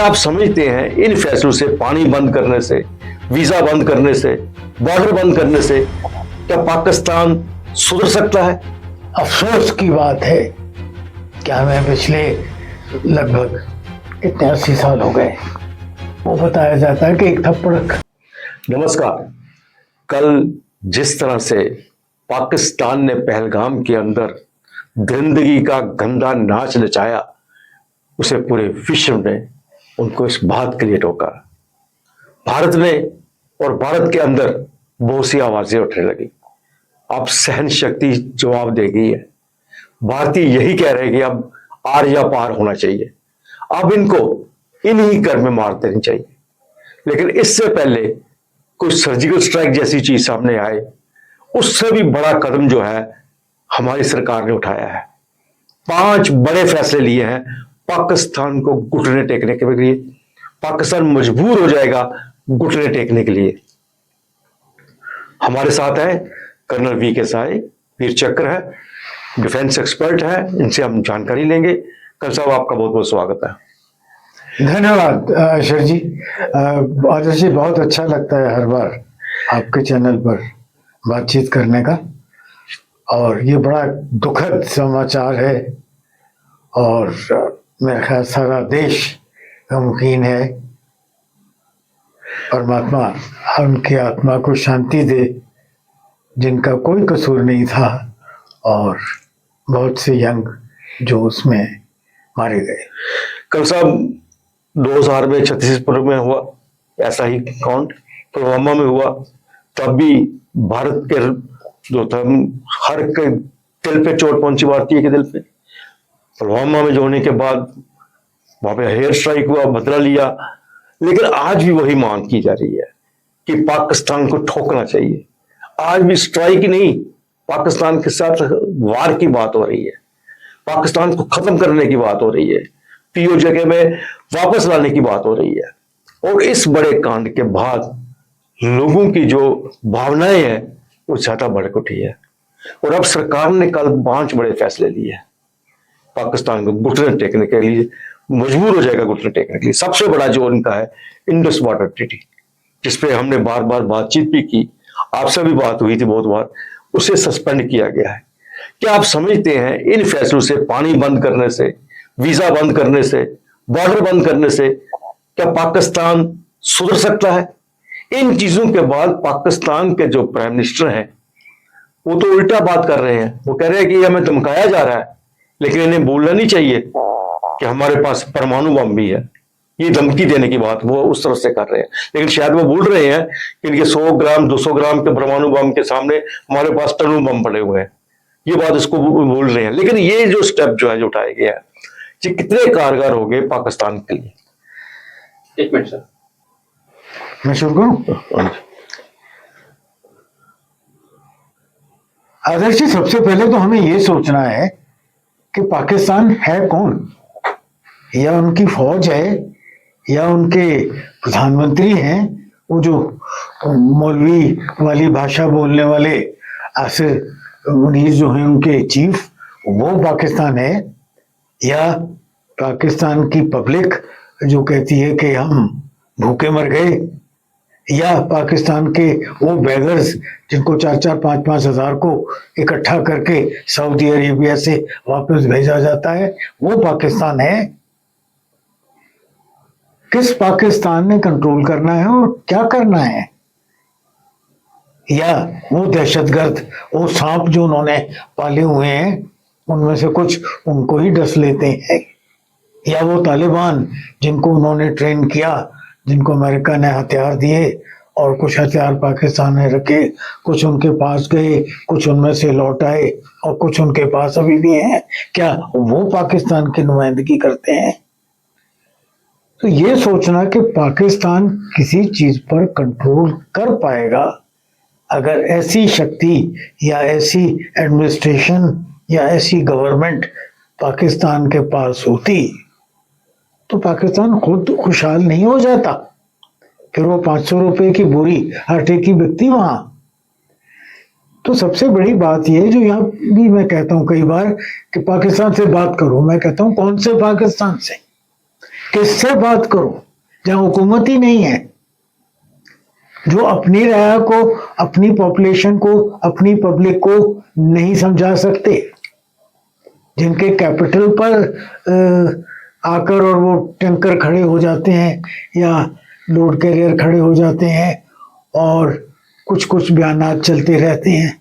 क्या आप समझते हैं इन फैसलों से, पानी बंद करने से, वीजा बंद करने से, बॉर्डर बंद करने से क्या पाकिस्तान सुधर सकता है? अफसोस की बात है कि हमें पिछले लगभग कितने 80 साल हो गए वो बताया जाता है कि एक थप्पड़। नमस्कार। कल जिस तरह से पाकिस्तान ने पहलगाम के अंदर गंदगी का गंदा नाच नचाया, उसे पूरे विश्व ने उनको इस बात के लिए टोका। भारत ने और भारत के अंदर बहुत सी आवाजें उठने लगी। अब सहन शक्ति जवाब देगी है। भारतीय यही कह रहे हैं कि अब आर या पार होना चाहिए, अब इनको इन्हीं घर में मार देनी चाहिए। लेकिन इससे पहले कोई सर्जिकल स्ट्राइक जैसी चीज सामने आए, उससे भी बड़ा कदम जो है हमारी सरकार ने उठाया है। 5 बड़े फैसले लिए हैं पाकिस्तान को घुटने टेकने के लिए। पाकिस्तान मजबूर हो जाएगा घुटने टेकने के लिए। हमारे साथ है कर्नल वी.के. साय, वीर चक्र है, डिफेंस एक्सपर्ट है, इनसे हम जानकारी लेंगे। कर्नल साहब, आपका बहुत बहुत स्वागत है। धन्यवाद अशर जी। आदर्श जी, बहुत अच्छा लगता है हर बार आपके चैनल पर बातचीत करने का, और ये बड़ा दुखद समाचार है और मेरा ख्याल सारा देश गमगीन है। परमात्मा उनकी आत्मा को शांति दे जिनका कोई कसूर नहीं था, और बहुत से यंग जो उसमें मारे गए। कर्नल साहब, 2000 में छत्तीसगढ़ में हुआ ऐसा ही कांड, पुलवामा में हुआ, तब भी भारत के जो था हर के दिल पे चोट पहुंची, भारतीय के दिल पे। पुलवामा में जो होने के बाद वहां पे हेयर स्ट्राइक हुआ, बदला लिया, लेकिन आज भी वही मांग की जा रही है कि पाकिस्तान को ठोकना चाहिए। आज भी स्ट्राइक नहीं, पाकिस्तान के साथ वार की बात हो रही है, पाकिस्तान को खत्म करने की बात हो रही है, पीओ जगह में वापस लाने की बात हो रही है। और इस बड़े कांड के बाद लोगों की जो भावनाएं हैं वो ज्यादा भड़क उठी है। और अब सरकार ने कल 5 बड़े फैसले लिए हैं पाकिस्तान को घुटने टेकने के लिए, मजबूर हो जाएगा घुटने टेकने के लिए। सबसे बड़ा जो उनका है इंडस वाटर ट्रीटी, जिसपे हमने बार बार बातचीत भी की, आपसे भी बात हुई थी बहुत बार, उसे सस्पेंड किया गया है। क्या आप समझते हैं इन फैसलों से, पानी बंद करने से, वीजा बंद करने से, बॉर्डर बंद करने से क्या पाकिस्तान सुधर सकता है? इन चीजों के बाद पाकिस्तान के जो प्राइम मिनिस्टर हैं वो तो उल्टा बात कर रहे हैं। वो कह रहे हैं कि हमें धमकाया जा रहा है, लेकिन इन्हें बोलना नहीं चाहिए कि हमारे पास परमाणु बम भी है। ये धमकी देने की बात वो उस तरफ से कर रहे हैं, लेकिन शायद वो भूल रहे हैं कि इनके 100 ग्राम 200 ग्राम के परमाणु बम के सामने हमारे पास टनों बम पड़े हुए हैं। ये बात इसको भूल रहे हैं। लेकिन ये जो स्टेप जो है जो उठाए गए हैं, ये कितने कारगर हो गए पाकिस्तान के लिए? एक मिनट सर, मैं शुरू करूं? आदर्श जी, सबसे पहले तो हमें ये सोचना है कि पाकिस्तान है कौन, या उनकी फौज है, या उनके प्रधानमंत्री हैं, वो जो मौलवी वाली भाषा बोलने वाले आसिर मुनीर जो हैं उनके चीफ, वो पाकिस्तान है, या पाकिस्तान की पब्लिक जो कहती है कि हम भूखे मर गए, या पाकिस्तान के वो बेगर्स जिनको 4-4, 5-5 हजार को इकट्ठा करके सऊदी अरेबिया से वापस भेजा जाता है, वो पाकिस्तान है। किस पाकिस्तान ने कंट्रोल करना है और क्या करना है? या वो दहशतगर्द, वो सांप जो उन्होंने पाले हुए हैं उनमें से कुछ उनको ही डस लेते हैं, या वो तालिबान जिनको उन्होंने ट्रेन किया, जिनको अमेरिका ने हथियार दिए और कुछ हथियार पाकिस्तान में रखे, कुछ उनके पास गए, कुछ उनमें से लौट आए और कुछ उनके पास अभी भी हैं, क्या वो पाकिस्तान की नुमाइंदगी करते हैं? तो ये सोचना कि पाकिस्तान किसी चीज पर कंट्रोल कर पाएगा, अगर ऐसी शक्ति या ऐसी एडमिनिस्ट्रेशन या ऐसी गवर्नमेंट पाकिस्तान के पास होती, तो पाकिस्तान खुद खुशहाल नहीं हो जाता। फिर वो 500 रुपए की बोरी आटे की बिकती वहां। तो सबसे बड़ी बात यह, जो यहाँ भी मैं कहता हूं कई बार कि पाकिस्तान से बात करो, मैं कहता हूं कौन से पाकिस्तान से? किससे बात करूं जहां हुकूमत ही नहीं है, जो अपनी राय को, अपनी पॉपुलेशन को, अपनी पब्लिक को नहीं समझा सकते, जिनके कैपिटल पर आकर और वो टैंकर खड़े हो जाते हैं या लोड कैरियर खड़े हो जाते हैं और कुछ कुछ बयानात चलते रहते हैं।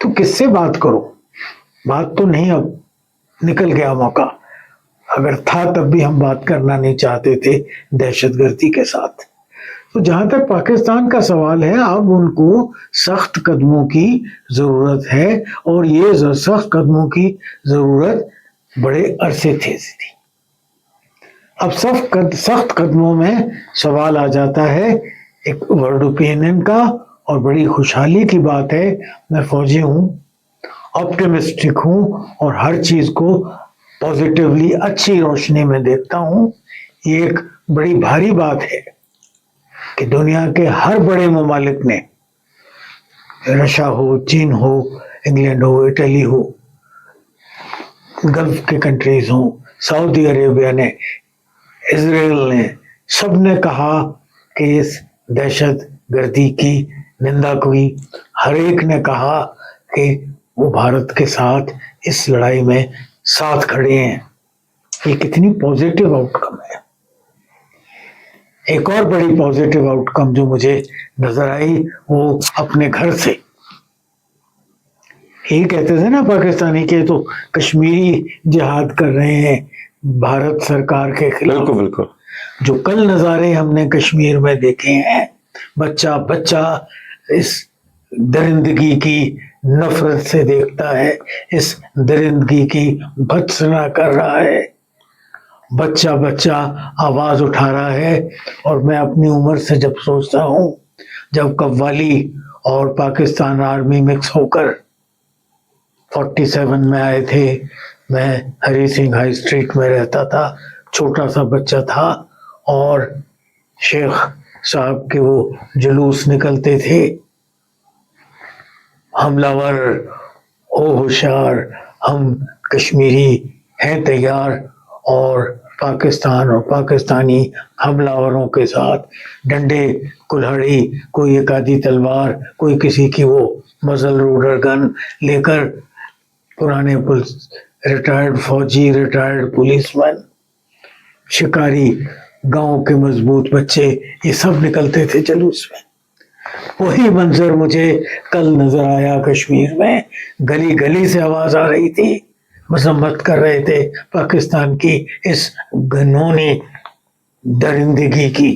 तो किससे बात करो? बात तो नहीं, अब निकल गया मौका। अगर था तब भी हम बात करना नहीं चाहते थे दहशतगर्दी के साथ। तो जहां तक पाकिस्तान का सवाल है, अब उनको सख्त कदमों की जरूरत है और ये सख्त कदमों की जरूरत बड़े अरसे से थी। अब सख्त कदमों में सवाल आ जाता है एक वर्ल्ड ओपिनियन का, और बड़ी खुशहाली की बात है, मैं फौजी हूँ, ऑप्टिमिस्टिक हूँ और हर चीज को पॉजिटिवली अच्छी रोशनी में देखता हूँ। ये एक बड़ी भारी बात है कि दुनिया के हर बड़े ममालिक ने, रशिया हो, चीन हो, इंग्लैंड हो, इटली हो, गल्फ के कंट्रीज हो, सऊदी अरेबिया ने, इजराइल ने, सब ने कहा कि इस दहशत गर्दी की निंदा की। हर एक ने कहा कि वो भारत के साथ इस लड़ाई में साथ खड़े हैं। ये कितनी पॉजिटिव आउटकम है। एक और बड़ी पॉजिटिव आउटकम जो मुझे नजर आई वो अपने घर से, ये कहते थे ना पाकिस्तानी के तो कश्मीरी जिहाद कर रहे हैं भारत सरकार के खिलाफ। बिल्कुल बिल्कुल। जो कल नज़ारे हमने कश्मीर में देखे हैं, बच्चा बच्चा इस दरिंदगी की नफरत से देखता है, इस दरिंदगी की भत्सना कर रहा है, बच्चा बच्चा आवाज उठा रहा है। और मैं अपनी उम्र से जब सोचता हूँ, जब कव्वाली और पाकिस्तान आर्मी मिक्स होकर 47 में आए थे, मैं हरी सिंह हाई स्ट्रीट में रहता था, छोटा सा बच्चा था और शेख साहब के वो जुलूस निकलते थे, हमलावर हो होशियार, हम कश्मीरी हैं तैयार, और पाकिस्तान और पाकिस्तानी हमलावरों के साथ डंडे कुल्हाड़ी, कोई एक आधी तलवार, कोई किसी की वो मजल लोडर गन लेकर, पुराने पुलिस, रिटायर्ड फौजी, रिटायर्ड पुलिसमैन, शिकारी, गांव के मजबूत बच्चे, ये सब निकलते थे जुलूस में। वही मंजर मुझे कल नजर आया कश्मीर में। गली गली से आवाज आ रही थी, मजम्मत कर रहे थे पाकिस्तान की इस घिनौनी दरिंदगी की।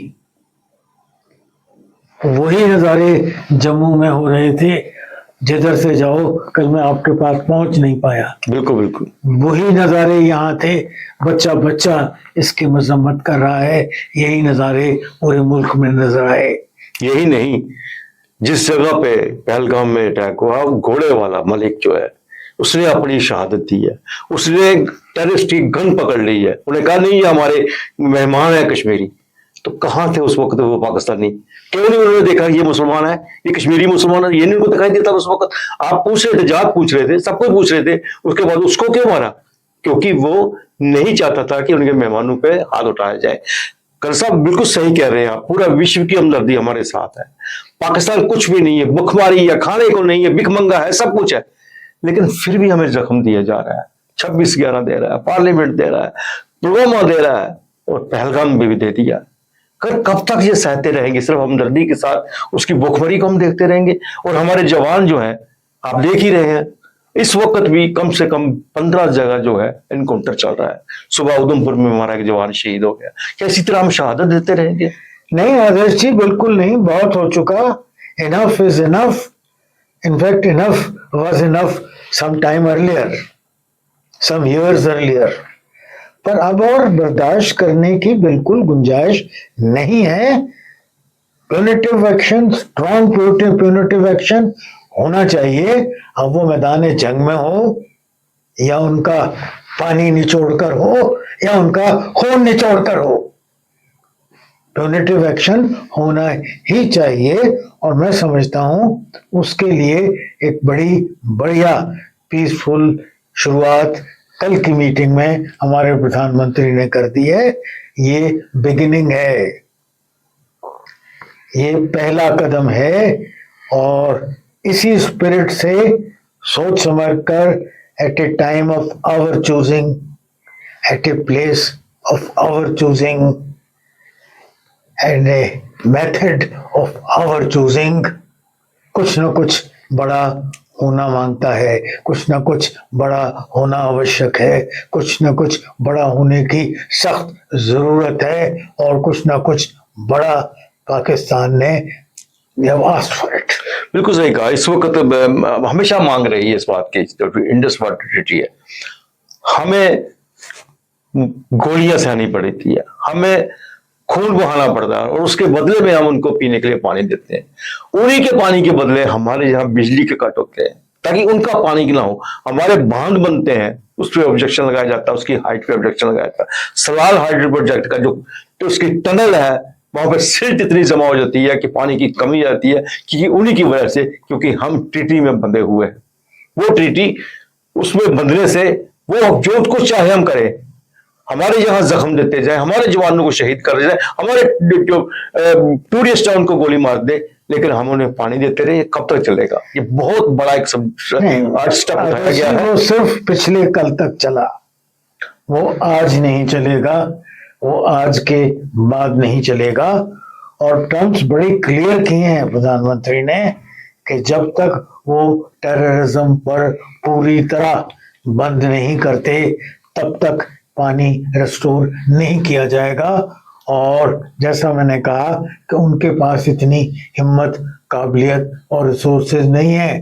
वही नज़ारे जम्मू में हो रहे थे, जिधर से जाओ, कल मैं आपके पास पहुंच नहीं पाया। बिल्कुल बिल्कुल। वही नज़ारे यहाँ थे, बच्चा बच्चा इसकी मजम्मत कर रहा है। यही नज़ारे पूरे मुल्क में नजर आए। यही नहीं, जिस जगह पे पहलगाम में अटैक हुआ, घोड़े वाला मलिक जो है, उसने अपनी शहादत दी है, उसने टेररिस्ट की गन पकड़ ली है। उन्हें कहा नहीं, ये हमारे मेहमान है कश्मीरी। तो कहाँ थे उस वक्त वो पाकिस्तानी? क्यों नहीं उन्होंने देखा ये मुसलमान है, ये कश्मीरी मुसलमान है? ये नहीं उनको दिखाई देता उस वक्त? आप पूछ रहे थे, जात पूछ रहे थे, सबको पूछ रहे थे, उसके बाद उसको क्यों मारा? क्योंकि वो नहीं चाहता था कि उनके मेहमानों पे हाथ उठाया जाए। कर साहब बिल्कुल सही कह रहे हैं आप, पूरा विश्व की हमदर्दी हमारे साथ है। पाकिस्तान कुछ भी नहीं है, भुखमारी या खाने को नहीं है, भिखमंगा है, सब कुछ है, लेकिन फिर भी हमें जख्म दिया जा रहा है। 26/11 दे रहा है, पार्लियामेंट दे रहा है, पुलवामा दे रहा है, और पहलगाम में भी दे दिया। कर कब तक ये सहते रहेंगे? सिर्फ हमदर्दी के साथ उसकी भुखमरी को हम देखते रहेंगे। और हमारे जवान जो हैं, आप देख ही रहे हैं, इस वक्त भी कम से कम 15 जगह जो है एनकाउंटर चल रहा है। सुबह उधमपुर में हमारा एक जवान शहीद हो गया। क्या इसी तरह हम शहादत देते रहेंगे? नहीं आदर्श जी, बिल्कुल नहीं, बहुत हो चुका। Enough is enough. In fact enough was enough some time earlier, some years earlier. पर अब और बर्दाश्त करने की बिल्कुल गुंजाइश नहीं है। Punitive action, strong punitive action होना चाहिए। अब वो मैदान जंग में हो, या उनका पानी निचोड़कर हो, या उनका खून निचोड़कर हो, प्यूनिटिव एक्शन होना ही चाहिए। और मैं समझता हूं उसके लिए एक बड़ी बढ़िया पीसफुल शुरुआत कल की मीटिंग में हमारे प्रधानमंत्री ने कर दी है। ये बिगिनिंग है, ये पहला कदम है, और इसी स्पिरिट से सोच समझ कर at a time of our choosing, at a place of our choosing and a method of our choosing, कुछ न कुछ बड़ा होना मांगता है, कुछ न कुछ बड़ा होना आवश्यक है, कुछ न कुछ बड़ा होने की सख्त जरूरत है, और कुछ न कुछ बड़ा पाकिस्तान ने आस्क्ड फॉर इट। बिल्कुल सही कहा। इस वक्त हमेशा मांग रही है इस बात की, जो इंडस वाटर ट्रीटी है, हमें गोलियां सहनी पड़ी थी, हमें खून बहाना पड़ता है, और उसके बदले में हम उनको पीने के लिए पानी देते हैं। उन्हीं के पानी के बदले हमारे यहाँ बिजली के कट होते हैं ताकि उनका पानी ना हो। हमारे बांध बनते हैं, उस पर ऑब्जेक्शन लगाया जाता है, उसकी हाइट पे ऑब्जेक्शन लगाया जाता है। सलाल हाइड्रो प्रोजेक्ट का जो उसकी टनल है, वहां पर सिल्ट इतनी जमा हो जाती है कि पानी की कमी आती है, क्योंकि उन्हीं की वजह से, क्योंकि हम ट्रीटी में बंधे हुए हैं। वो ट्रीटी, उसमें बंधने से वो जो कुछ चाहे हम करें, हमारे यहाँ जख्म देते जाए, हमारे जवानों को शहीद कर जाए, हमारे जो टूरिस्ट है उनको गोली मार दे, लेकिन हम उन्हें पानी देते रहे, ये कब तक चलेगा? ये बहुत बड़ा एक आज स्टेप उठाया गया है। वो सिर्फ पिछले कल तक चला, वो आज नहीं चलेगा, वो आज के बाद नहीं चलेगा। और टर्म्स बड़े क्लियर किए हैं प्रधानमंत्री ने कि जब तक वो टेररिज्म पर पूरी तरह बंद नहीं करते, तब तक पानी रिस्टोर नहीं किया जाएगा। और जैसा मैंने कहा कि उनके पास इतनी हिम्मत, काबिलियत और रिसोर्सेज नहीं है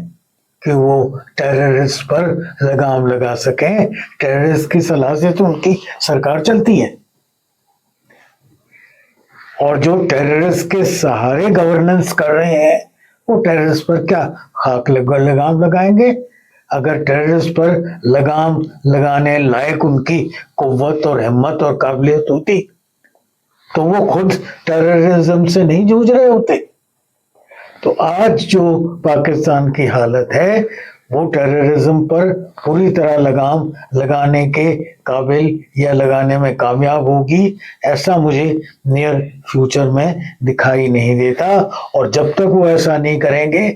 कि वो टेररिस्ट पर लगाम लगा सकें। टेररिस्ट की सलाह से तो उनकी सरकार चलती है, और जो टेररिस्ट के सहारे गवर्नेंस कर रहे हैं, वो टेररिस्ट पर क्या खाक लगाम लगाएंगे? अगर टेररिस्ट पर लगाम लगाने लायक उनकी कुव्वत और हिम्मत और काबिलियत होती, तो वो खुद टेररिज्म से नहीं जूझ रहे होते। तो आज जो पाकिस्तान की हालत है, वो टेररिज्म पर पूरी तरह लगाम लगाने के काबिल या लगाने में कामयाब होगी, ऐसा मुझे नियर फ्यूचर में दिखाई नहीं देता। और जब तक वो ऐसा नहीं करेंगे,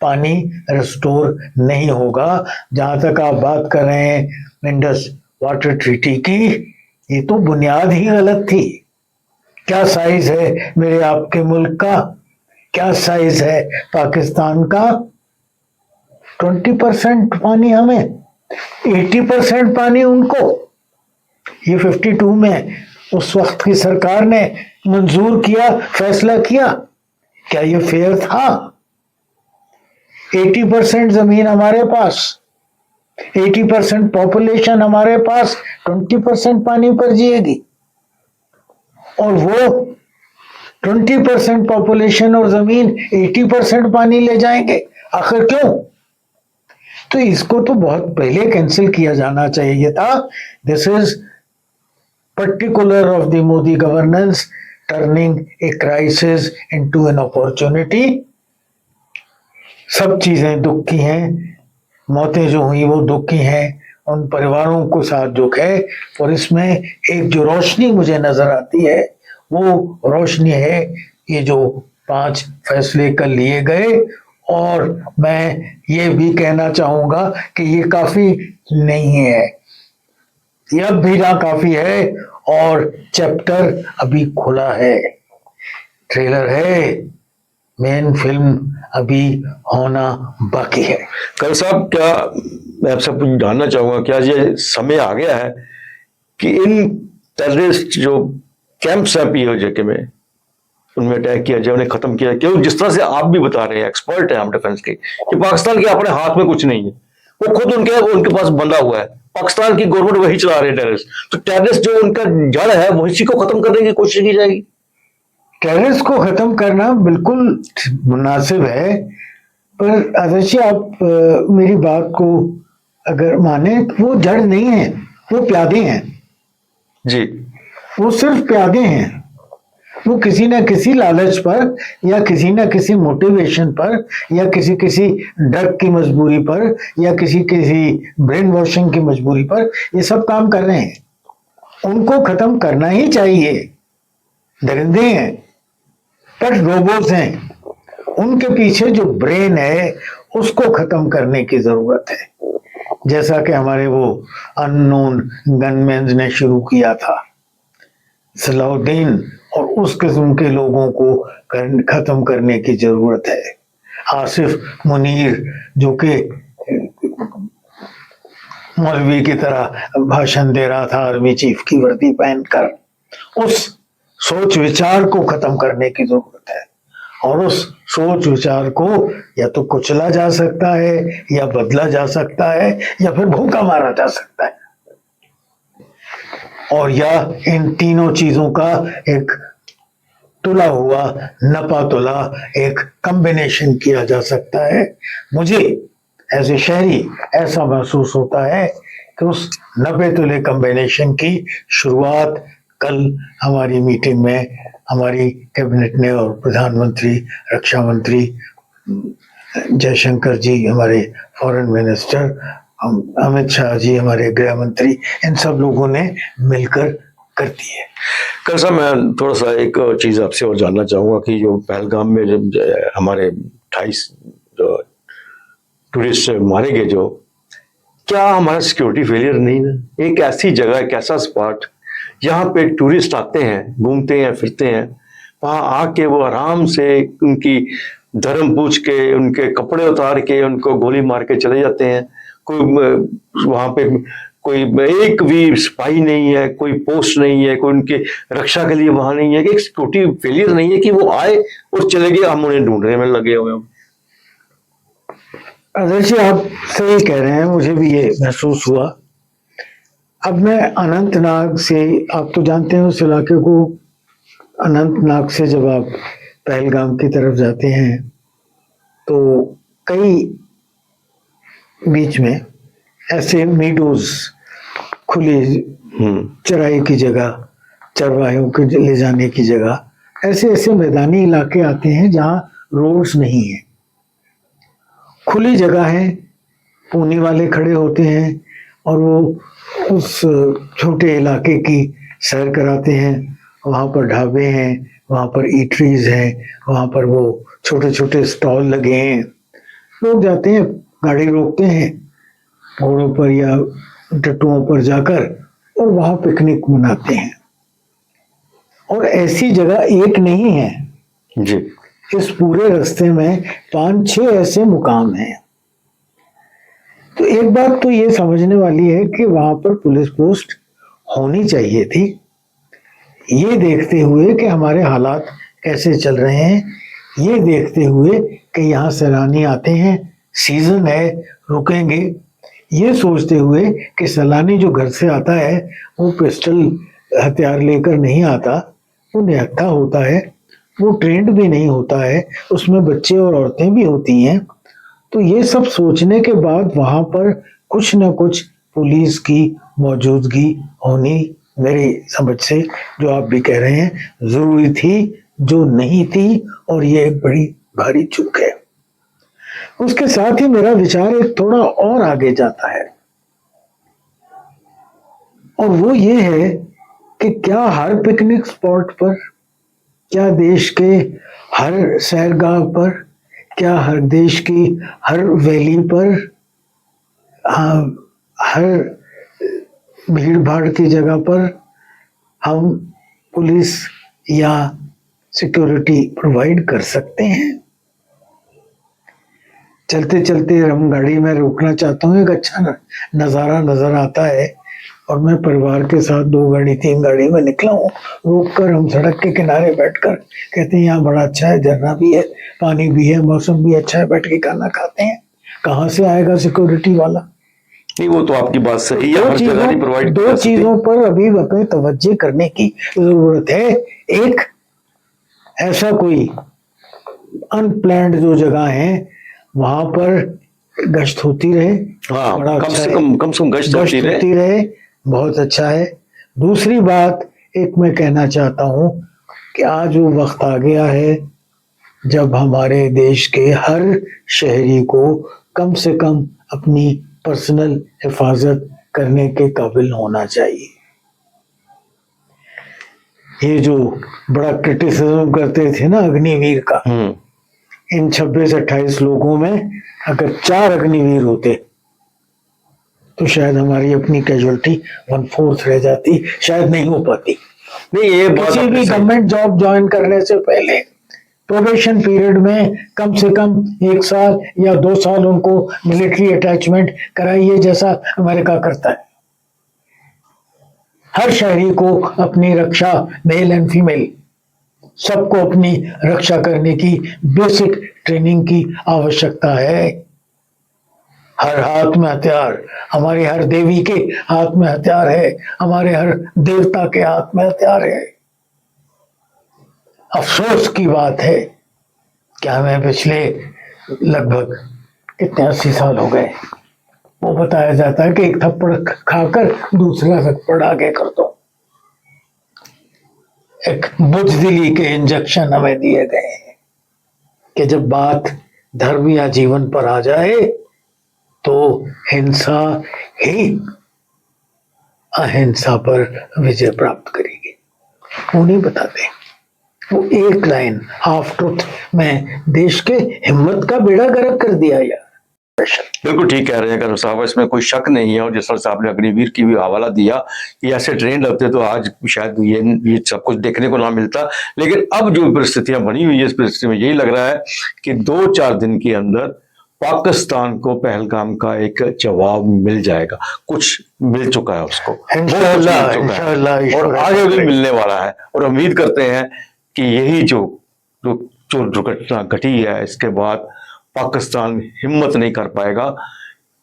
पानी रिस्टोर नहीं होगा। जहां तक आप बात कर रहे हैं इंडस वाटर ट्रीटी की, ये तो बुनियाद ही गलत थी। क्या साइज है मेरे आपके मुल्क का, क्या साइज है पाकिस्तान का? 20% पानी हमें, 80% पानी उनको। ये 52 में उस वक्त की सरकार ने मंजूर किया, फैसला किया। क्या ये फेयर था? 80% जमीन हमारे पास, 80% पॉपुलेशन हमारे पास, 20% पानी पर जिएगी, और वो 20% पॉपुलेशन और जमीन 80% पानी ले जाएंगे। आखिर क्यों? तो इसको तो बहुत पहले कैंसिल किया जाना चाहिए था। This is particular of the Modi governance turning a crisis into an opportunity. सब चीजें दुख की हैं, मौतें जो हुई वो दुख की हैं, उन परिवारों को साथ दुख है। और इसमें एक जो रोशनी मुझे नजर आती है, वो रोशनी है ये जो 5 फैसले कल लिए गए। और मैं ये भी कहना चाहूंगा कि ये काफी नहीं है, ये अब भी ना काफी है, और चैप्टर अभी खुला है, ट्रेलर है, मेन फिल्म अभी होना बाकी है। कल साहब, क्या मैं आपसे कुछ जानना चाहूंगा, क्या ये समय आ गया है कि इन टेररिस्ट जो कैंप्स हैं पीओजे में, उनमें अटैक किया जाए, उन्हें खत्म किया? क्यों जिस तरह से आप भी बता रहे हैं, एक्सपर्ट है हम डिफेंस के, कि पाकिस्तान के अपने हाथ में कुछ नहीं है, वो खुद उनके पास बंधा हुआ है, पाकिस्तान की गवर्नमेंट वही चला रही है टेररिस्ट। तो टेररिस्ट जो उनका जड़ है, वो इसी को खत्म करने की कोशिश की जाएगी। टेररिस्ट को खत्म करना बिल्कुल मुनासिब है, पर आदर्शी आप मेरी बात को अगर माने, तो वो जड़ नहीं है, वो प्यादे हैं जी, वो सिर्फ प्यादे हैं। वो किसी ना किसी लालच पर या किसी ना किसी मोटिवेशन पर या किसी किसी ड्रग की मजबूरी पर या किसी किसी ब्रेन वॉशिंग की मजबूरी पर ये सब काम कर रहे हैं। उनको खत्म करना ही चाहिए। दरिंदे हैं पर रोबोट्स हैं, उनके पीछे जो ब्रेन है उसको खत्म करने की जरूरत है। जैसा कि हमारे वो अननोन गनमैन ने शुरू किया था, सलाउद्दीन और उस किस्म के लोगों को खत्म करने की जरूरत है। आसिफ मुनीर जो कि मौलवी की तरह भाषण दे रहा था आर्मी चीफ की वर्दी पहनकर, उस सोच विचार को खत्म करने की जरूरत है। और उस सोच विचार को या तो कुचला जा सकता है या बदला जा सकता है या फिर भूखा मारा जा सकता है, और या इन तीनों चीजों का एक तुला हुआ नपा तुला एक कॉम्बिनेशन किया जा सकता है। मुझे एज ए शहरी ऐसा महसूस होता है कि उस नपे तुले कॉम्बिनेशन की शुरुआत कल हमारी मीटिंग में हमारी कैबिनेट ने और प्रधानमंत्री, रक्षा मंत्री जयशंकर जी, हमारे फॉरेन मिनिस्टर अमित शाह जी, हमारे गृह मंत्री, इन सब लोगों ने मिलकर कर दी है। कल साहब मैं थोड़ा सा एक चीज़ आपसे और जानना चाहूँगा कि जो पहलगाम में जब हमारे 28 जो टूरिस्ट मारे गए, जो क्या हमारा सिक्योरिटी फेलियर नहीं है? एक ऐसी जगह, एक ऐसा स्पॉट जहाँ पे टूरिस्ट आते हैं, घूमते हैं, फिरते हैं, वहाँ आके वो आराम से उनकी धर्म पूछ के, उनके कपड़े उतार के, उनको गोली मार के चले जाते हैं। कोई वहाँ पे कोई एक भी सिपाही नहीं है, कोई पोस्ट नहीं है, कोई उनके रक्षा के लिए वहां नहीं है। एक सिक्योरिटी फेलियर नहीं है कि वो आए और चले गए, हम उन्हें ढूंढने में लगे हुए हैं। आदर्श जी, आप सही कह रहे हैं, मुझे भी ये महसूस हुआ। अब मैं अनंतनाग से, आप तो जानते हैं उस इलाके को, अनंतनाग से जब आप पहलगाम की तरफ जाते हैं तो कई बीच में ऐसे मीडोज, खुली चराई की जगह, चरवाहियों के ले जाने की जगह, ऐसे ऐसे मैदानी इलाके आते हैं जहाँ रोड्स नहीं है, खुली जगह है। पूनी वाले खड़े होते हैं और वो उस छोटे इलाके की सैर कराते हैं। वहाँ पर ढाबे हैं, वहाँ पर ईटरीज हैं, वहाँ पर वो छोटे छोटे स्टॉल लगे हैं। लोग जाते हैं, गाड़ी रोकते हैं घोड़ों पर या टट्टुओं पर जाकर और वहाँ पिकनिक मनाते हैं। और ऐसी जगह एक नहीं है जी, इस पूरे रास्ते में 5-6 ऐसे मुकाम हैं। तो एक बात तो ये समझने वाली है कि वहां पर पुलिस पोस्ट होनी चाहिए थी, ये देखते हुए कि हमारे हालात कैसे चल रहे हैं, ये देखते हुए कि यहाँ सैलानी आते हैं, सीजन है, रुकेंगे, ये सोचते हुए कि सैलानी जो घर से आता है वो पिस्टल हथियार लेकर नहीं आता, वो निहत्था होता है, वो ट्रेंड भी नहीं होता है, उसमें बच्चे और औरतें भी होती हैं। तो ये सब सोचने के बाद वहां पर कुछ न कुछ पुलिस की मौजूदगी होनी, मेरी समझ से, जो आप भी कह रहे हैं, जरूरी थी, जो नहीं थी, और ये एक बड़ी भारी चूक है। उसके साथ ही मेरा विचार एक थोड़ा और आगे जाता है, और वो ये है कि क्या हर पिकनिक स्पॉट पर, क्या देश के हर सैरगाह पर, क्या हर देश की हर वैली पर, हर भीड़ भाड़ की जगह पर हम पुलिस या सिक्योरिटी प्रोवाइड कर सकते हैं? चलते चलते हम गाड़ी में रोकना चाहता हूँ, एक अच्छा नज़ारा नजर आता है और मैं परिवार के साथ 2 गाड़ी 3 गाड़ी में निकला हूँ, रोक कर हम सड़क के किनारे बैठकर कहते हैं यहाँ बड़ा अच्छा है, झरना भी है, पानी भी है, मौसम भी अच्छा है, बैठ के खाना खाते हैं। कहाँ से आएगा सिक्योरिटी वाला? नहीं, वो तो आपकी बात सही है, हर जगह नहीं प्रोवाइड। 2 चीजों पर अभी हमें तवज्जो करने की जरूरत है। एक, ऐसा कोई अनप्लैंड जो जगह है वहां पर गश्त होती रहे, हाँ, बड़ा कम अच्छा से है। कम गश्त होती रहे, बहुत अच्छा है। दूसरी बात एक मैं कहना चाहता हूँ कि आज वो वक्त आ गया है जब हमारे देश के हर शहरी को कम से कम अपनी पर्सनल हिफाजत करने के काबिल होना चाहिए। ये जो बड़ा क्रिटिसिज्म करते थे ना अग्निवीर का, इन 26-28 लोगों में अगर 4 अग्निवीर होते तो शायद हमारी अपनी कैजुअलिटी 1/4 रह जाती, शायद नहीं हो पाती। नहीं, ये बात किसी आपने भी सही- गवर्नमेंट जॉब ज्वाइन करने से पहले प्रोबेशन पीरियड में कम से कम 1 साल या 2 साल उनको मिलिट्री अटैचमेंट कराइए, जैसा अमेरिका करता है। हर शहरी को अपनी रक्षा, मेल एंड फीमेल सबको अपनी रक्षा करने की बेसिक ट्रेनिंग की आवश्यकता है। हर हाथ में हथियार, हमारी हर देवी के हाथ में हथियार है, हमारे हर देवता के हाथ में हथियार है। अफसोस की बात है कि हमें पिछले लगभग कितने 80 साल हो गए, वो बताया जाता है कि एक थप्पड़ खाकर दूसरा थप्पड़ आगे कर दो। एक बुजदिली के इंजेक्शन हमें दिए गए हैं कि जब बात धर्म या जीवन पर आ जाए तो हिंसा ही अहिंसा पर विजय प्राप्त करेगी। वो नहीं बताते। वो एक लाइन हाफ ट्रुथ में देश के हिम्मत का बेड़ा गर्क कर दिया यार। बिल्कुल ठीक कह रहे हैं करण साहब, इसमें कोई शक नहीं है। और जिस तरह से आपने अग्निवीर की भी हवाला दिया कि ऐसे ट्रेन लगते तो आज शायद ये सब कुछ देखने को ना मिलता। लेकिन अब जो परिस्थितियां बनी हुई है, इस परिस्थिति में यही लग रहा है कि 2-4 दिन के अंदर पाकिस्तान को पहलगाम का एक जवाब मिल जाएगा। कुछ मिल चुका है उसको, इंशाअल्लाह, बहुत कुछ मिल चुका है। इंशाअल्लाह, और आगे भी मिलने वाला है। और उम्मीद करते हैं कि यही जो दुर्घटना घटी है, इसके बाद पाकिस्तान हिम्मत नहीं कर पाएगा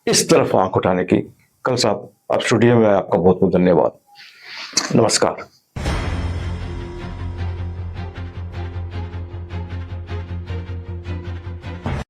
इस तरफ आंख उठाने की। कल साहब, आप स्टूडियो में, आपका बहुत बहुत धन्यवाद। नमस्कार।